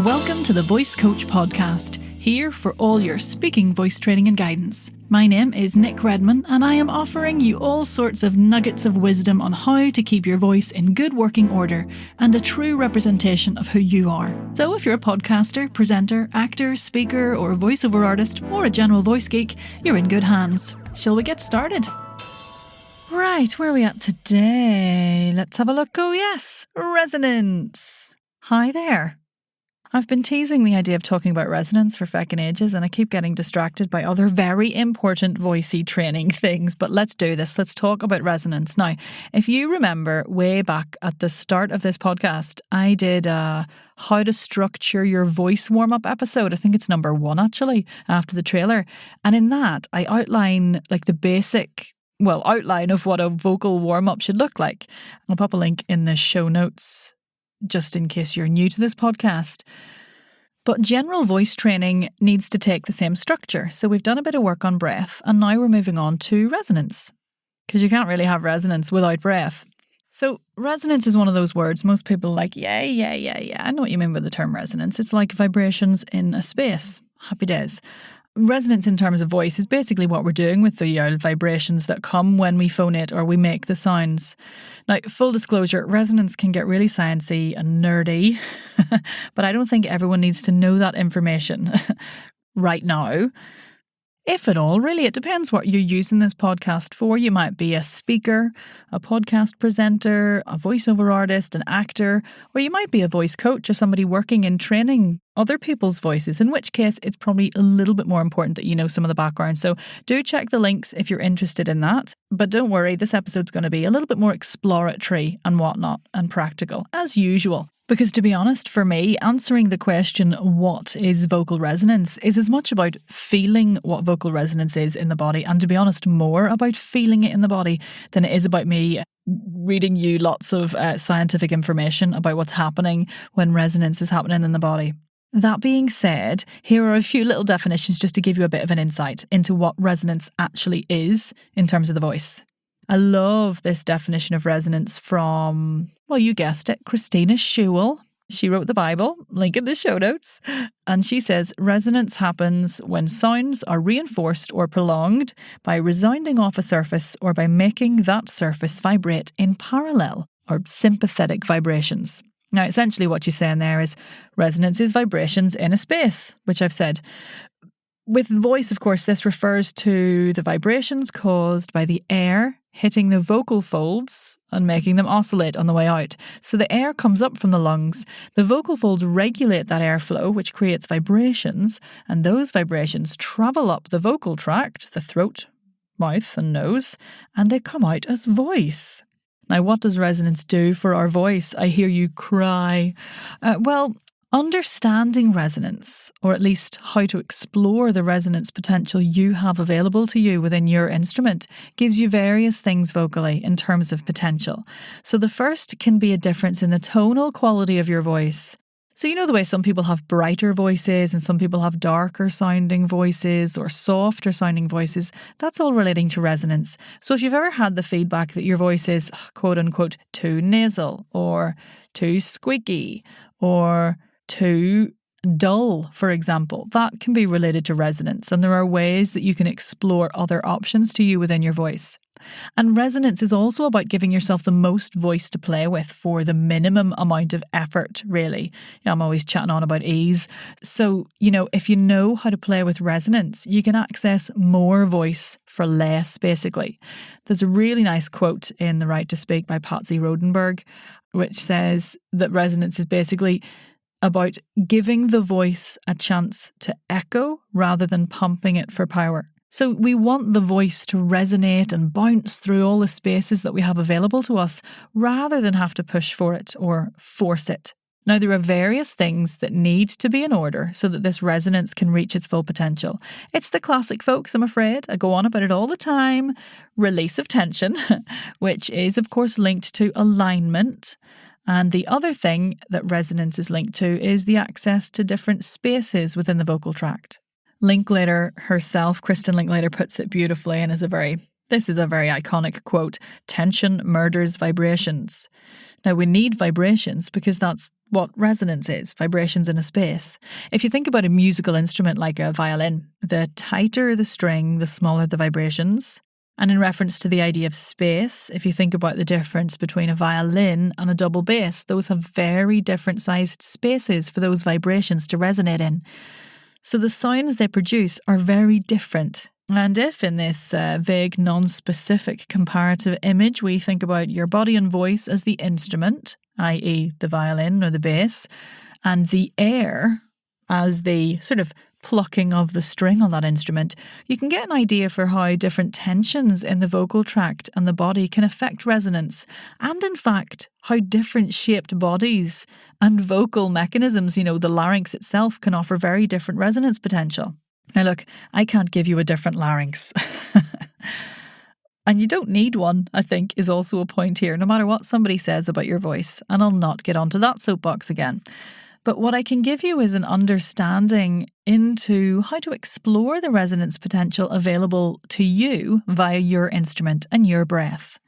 Welcome to the Voice Coach Podcast, here for all your speaking voice training and guidance. My name is Nic Redman, and I am offering you all sorts of nuggets of wisdom on how to keep your voice in good working order and a true representation of who you are. So if you're a podcaster, presenter, actor, speaker, or voiceover artist, or a general voice geek, you're in good hands. Shall we get started? Right, where are we at today? Let's have a look. Oh yes, resonance. Hi there. I've been teasing the idea of talking about resonance for feckin' ages, and I keep getting distracted by other very important voicey training things, but let's do this. Let's talk about resonance. Now, if you remember way back at the start of this podcast, I did a how to structure your voice warm-up episode. I think it's number 1 actually, after the trailer. And in that, I outline like the basic outline of what a vocal warm-up should look like. I'll pop a link in the show notes just in case you're new to this podcast. But general voice training needs to take the same structure. So we've done a bit of work on breath, and now we're moving on to resonance, because you can't really have resonance without breath. So resonance is one of those words most people are like, yeah, I know what you mean by the term resonance. It's like vibrations in a space. Happy days. Resonance in terms of voice is basically what we're doing with the vibrations that come when we phonate or we make the sounds. Now, full disclosure, resonance can get really sciencey and nerdy, but I don't think everyone needs to know that information right now. If at all, really, it depends what you're using this podcast for. You might be a speaker, a podcast presenter, a voiceover artist, an actor, or you might be a voice coach or somebody working in training other people's voices, in which case it's probably a little bit more important that you know some of the background. So do check the links if you're interested in that. But don't worry, this episode's going to be a little bit more exploratory and whatnot and practical, as usual. Because to be honest, for me, answering the question, what is vocal resonance, is as much about feeling what vocal resonance is in the body, and to be honest, more about feeling it in the body than it is about me reading you lots of scientific information about what's happening when resonance is happening in the body. That being said, here are a few little definitions just to give you a bit of an insight into what resonance actually is in terms of the voice. I love this definition of resonance from, well, you guessed it, Christina Schewel. She wrote the Bible, link in the show notes. And she says, resonance happens when sounds are reinforced or prolonged by resounding off a surface or by making that surface vibrate in parallel or sympathetic vibrations. Now, essentially what she's saying there is resonance is vibrations in a space, which I've said. With voice, of course, this refers to the vibrations caused by the air hitting the vocal folds and making them oscillate on the way out. So the air comes up from the lungs, the vocal folds regulate that airflow, which creates vibrations, and those vibrations travel up the vocal tract, the throat, mouth and nose, and they come out as voice. Now, what does resonance do for our voice? I hear you cry. Understanding resonance, or at least how to explore the resonance potential you have available to you within your instrument, gives you various things vocally in terms of potential. So the first can be a difference in the tonal quality of your voice. So you know the way some people have brighter voices and some people have darker sounding voices or softer sounding voices? That's all relating to resonance. So if you've ever had the feedback that your voice is quote unquote too nasal or too squeaky or too dull, for example, that can be related to resonance, and there are ways that you can explore other options to you within your voice. And resonance is also about giving yourself the most voice to play with for the minimum amount of effort, really. I'm always chatting on about ease. So, if you know how to play with resonance, you can access more voice for less, basically. There's a really nice quote in The Right to Speak by Patsy Rodenberg, which says that resonance is basically about giving the voice a chance to echo rather than pumping it for power. So we want the voice to resonate and bounce through all the spaces that we have available to us rather than have to push for it or force it. Now, there are various things that need to be in order so that this resonance can reach its full potential. It's the classic, folks, I'm afraid. I go on about it all the time. Release of tension, which is, of course, linked to alignment. And the other thing that resonance is linked to is the access to different spaces within the vocal tract. Linklater herself, Kristen Linklater, puts it beautifully and this is a very iconic quote, tension murders vibrations. Now, we need vibrations because that's what resonance is, vibrations in a space. If you think about a musical instrument like a violin, the tighter the string, the smaller the vibrations. And in reference to the idea of space, if you think about the difference between a violin and a double bass, those have very different sized spaces for those vibrations to resonate in. So the sounds they produce are very different. And if in this vague, non-specific comparative image we think about your body and voice as the instrument, i.e. the violin or the bass, and the air as the sort of plucking of the string on that instrument, you can get an idea for how different tensions in the vocal tract and the body can affect resonance, and in fact, how different shaped bodies and vocal mechanisms, the larynx itself, can offer very different resonance potential. Now look, I can't give you a different larynx. And you don't need one, I think, is also a point here, no matter what somebody says about your voice. And I'll not get onto that soapbox again. But what I can give you is an understanding into how to explore the resonance potential available to you via your instrument and your breath.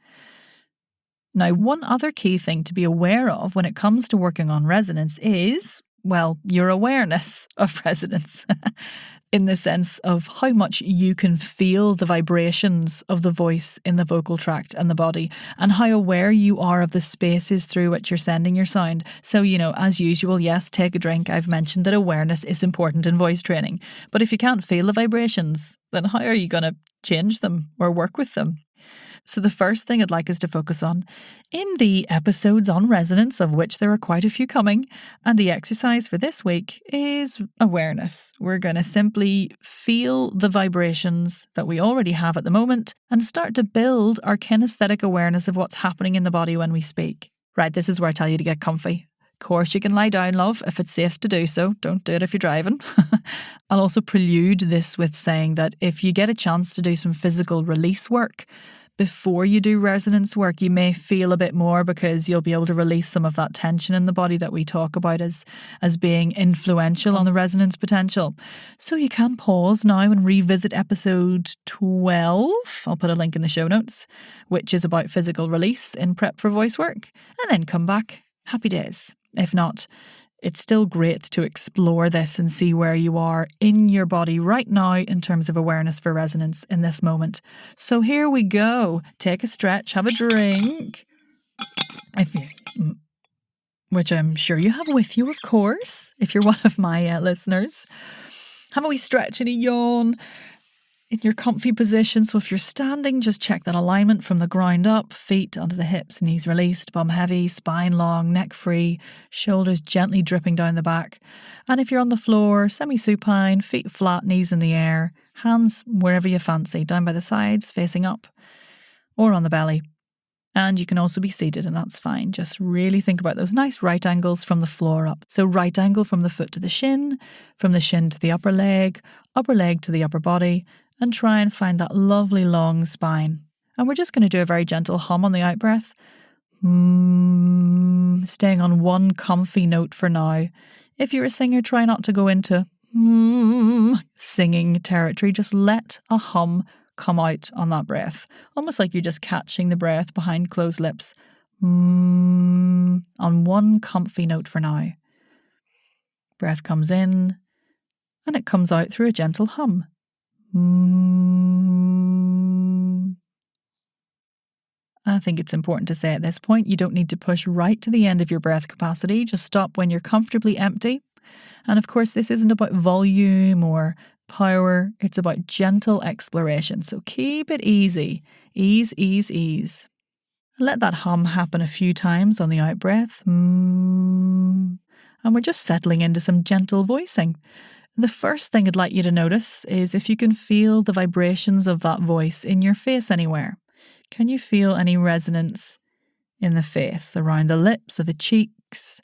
Now, one other key thing to be aware of when it comes to working on resonance is, well, your awareness of resonance. In the sense of how much you can feel the vibrations of the voice in the vocal tract and the body, and how aware you are of the spaces through which you're sending your sound. So, as usual, yes, take a drink. I've mentioned that awareness is important in voice training. But if you can't feel the vibrations, then how are you going to change them or work with them? So the first thing I'd like us to focus on in the episodes on resonance, of which there are quite a few coming, and the exercise for this week is awareness. We're going to simply feel the vibrations that we already have at the moment and start to build our kinesthetic awareness of what's happening in the body when we speak. Right, this is where I tell you to get comfy. Of course, you can lie down, love, if it's safe to do so. Don't do it if you're driving. I'll also prelude this with saying that if you get a chance to do some physical release work before you do resonance work, you may feel a bit more because you'll be able to release some of that tension in the body that we talk about as being influential on the resonance potential. So you can pause now and revisit episode 12. I'll put a link in the show notes, which is about physical release in prep for voice work, and then come back. Happy days. If not, it's still great to explore this and see where you are in your body right now in terms of awareness for resonance in this moment. So here we go. Take a stretch, have a drink. Which I'm sure you have with you, of course, if you're one of my listeners. Have a wee stretch and a yawn in your comfy position. So if you're standing, just check that alignment from the ground up, feet onto the hips, knees released, bum heavy, spine long, neck free, shoulders gently dripping down the back. And if you're on the floor, semi-supine, feet flat, knees in the air, hands wherever you fancy, down by the sides, facing up, or on the belly. And you can also be seated, and that's fine. Just really think about those nice right angles from the floor up. So right angle from the foot to the shin, from the shin to the upper leg to the upper body, and try and find that lovely long spine. And we're just going to do a very gentle hum on the out breath. Staying on one comfy note for now. If you're a singer, try not to go into singing territory. Just let a hum come out on that breath. Almost like you're just catching the breath behind closed lips. On one comfy note for now. Breath comes in and it comes out through a gentle hum. I think it's important to say at this point, you don't need to push right to the end of your breath capacity. Just stop when you're comfortably empty. And of course, this isn't about volume or power. It's about gentle exploration. So keep it easy. Ease, ease, ease. Let that hum happen a few times on the out breath. And we're just settling into some gentle voicing. The first thing I'd like you to notice is if you can feel the vibrations of that voice in your face anywhere. Can you feel any resonance in the face, around the lips or the cheeks,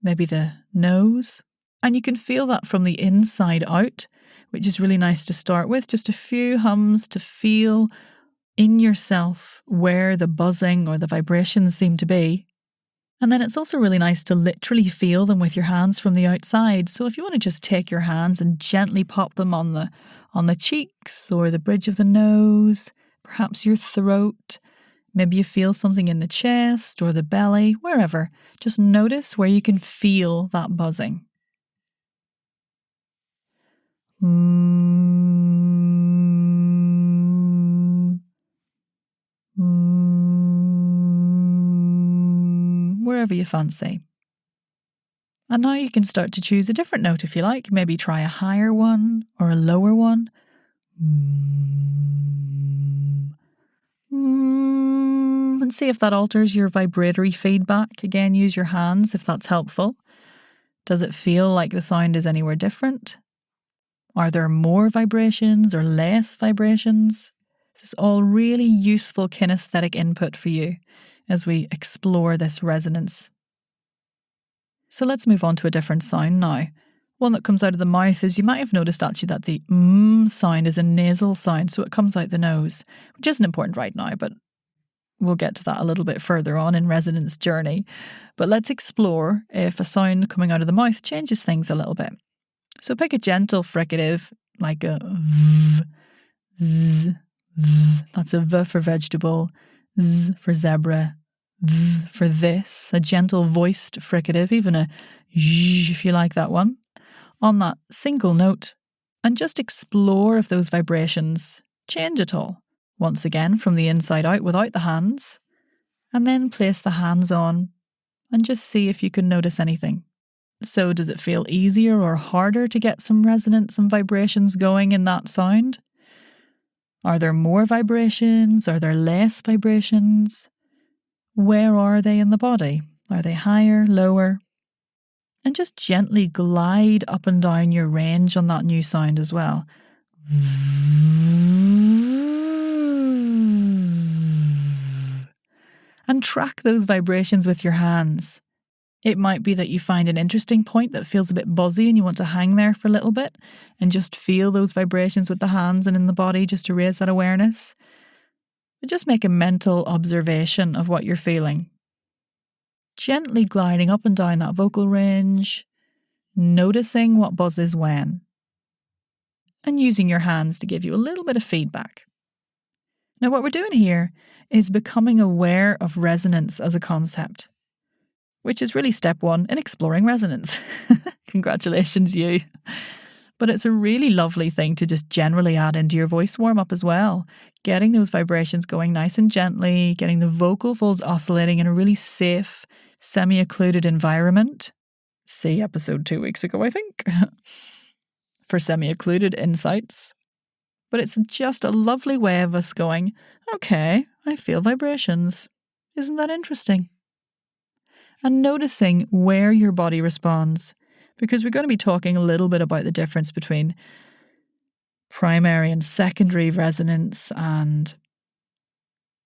maybe the nose? And you can feel that from the inside out, which is really nice to start with. Just a few hums to feel in yourself where the buzzing or the vibrations seem to be. And then it's also really nice to literally feel them with your hands from the outside. So if you want to just take your hands and gently pop them on the cheeks or the bridge of the nose, perhaps your throat, Maybe you feel something in the chest or the belly, wherever. Just notice where you can feel that buzzing. Wherever you fancy. And now you can start to choose a different note if you like. Maybe try a higher one or a lower one. And see if that alters your vibratory feedback. Again, use your hands if that's helpful. Does it feel like the sound is anywhere different? Are there more vibrations or less vibrations? This is all really useful kinesthetic input for you as we explore this resonance. So let's move on to a different sound now. One that comes out of the mouth is, you might have noticed actually that the sound is a nasal sound, so it comes out the nose, which isn't important right now, but we'll get to that a little bit further on in resonance journey. But let's explore if a sound coming out of the mouth changes things a little bit. So pick a gentle fricative, like a v, z, z. That's a v for vegetable, z for zebra, v for this. A gentle voiced fricative, even a zh if you like that one, on that single note, and just explore if those vibrations change at all. Once again, from the inside out without the hands, and then place the hands on and just see if you can notice anything. So does it feel easier or harder to get some resonance and vibrations going in that sound? Are there more vibrations? Are there less vibrations? Where are they in the body? Are they higher, lower? And just gently glide up and down your range on that new sound as well. And track those vibrations with your hands. It might be that you find an interesting point that feels a bit buzzy and you want to hang there for a little bit and just feel those vibrations with the hands and in the body just to raise that awareness. But just make a mental observation of what you're feeling. Gently gliding up and down that vocal range, noticing what buzzes when, and using your hands to give you a little bit of feedback. Now, what we're doing here is becoming aware of resonance as a concept, which is really step one in exploring resonance. Congratulations, you. But it's a really lovely thing to just generally add into your voice warm-up as well. Getting those vibrations going nice and gently, getting the vocal folds oscillating in a really safe, semi-occluded environment. See episode 2 weeks ago, I think, for semi-occluded insights. But it's just a lovely way of us going, okay, I feel vibrations. Isn't that interesting? And noticing where your body responds, because we're going to be talking a little bit about the difference between primary and secondary resonance and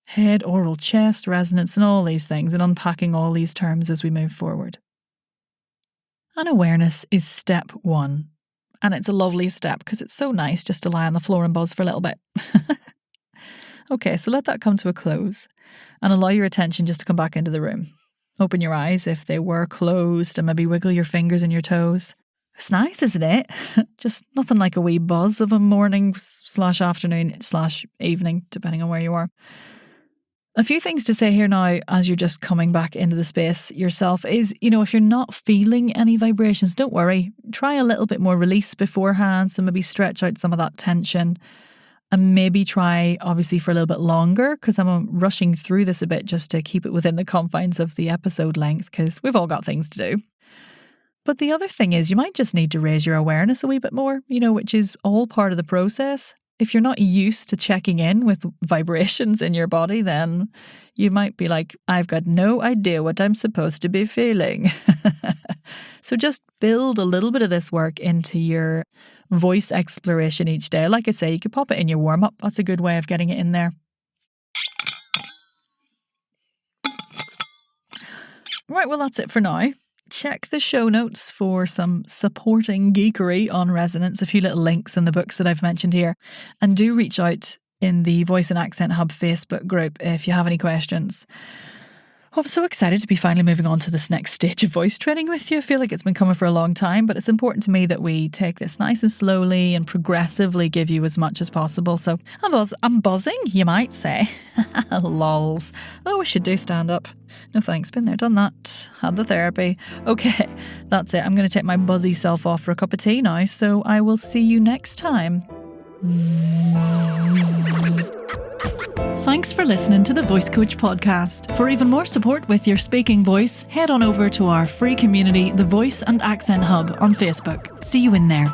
head, oral, chest resonance and all these things, and unpacking all these terms as we move forward. And awareness is step 1. And it's a lovely step because it's so nice just to lie on the floor and buzz for a little bit. Okay, so let that come to a close and allow your attention just to come back into the room. Open your eyes if they were closed and maybe wiggle your fingers and your toes. It's nice, isn't it? Just nothing like a wee buzz of a morning / afternoon / evening, depending on where you are. A few things to say here now as you're just coming back into the space yourself is, if you're not feeling any vibrations, don't worry. Try a little bit more release beforehand, so maybe stretch out some of that tension. And maybe try, obviously, for a little bit longer, because I'm rushing through this a bit just to keep it within the confines of the episode length, because we've all got things to do. But the other thing is, you might just need to raise your awareness a wee bit more, which is all part of the process. If you're not used to checking in with vibrations in your body, then you might be like, I've got no idea what I'm supposed to be feeling. So just build a little bit of this work into your voice exploration each day. Like I say, you could pop it in your warm-up. That's a good way of getting it in there. Right, well, that's it for now. Check the show notes for some supporting geekery on resonance, a few little links in the books that I've mentioned here. And do reach out in the Voice and Accent Hub Facebook group if you have any questions. I'm so excited to be finally moving on to this next stage of voice training with you. I feel like it's been coming for a long time, but it's important to me that we take this nice and slowly and progressively give you as much as possible. So I'm buzzing, you might say. Lols. Oh, I should do stand up. No thanks, been there, done that. Had the therapy. Okay, that's it. I'm going to take my buzzy self off for a cup of tea now, so I will see you next time. Thanks for listening to the Voice Coach podcast. For even more support with your speaking voice, head on over to our free community, the Voice and Accent Hub on Facebook. See you in there.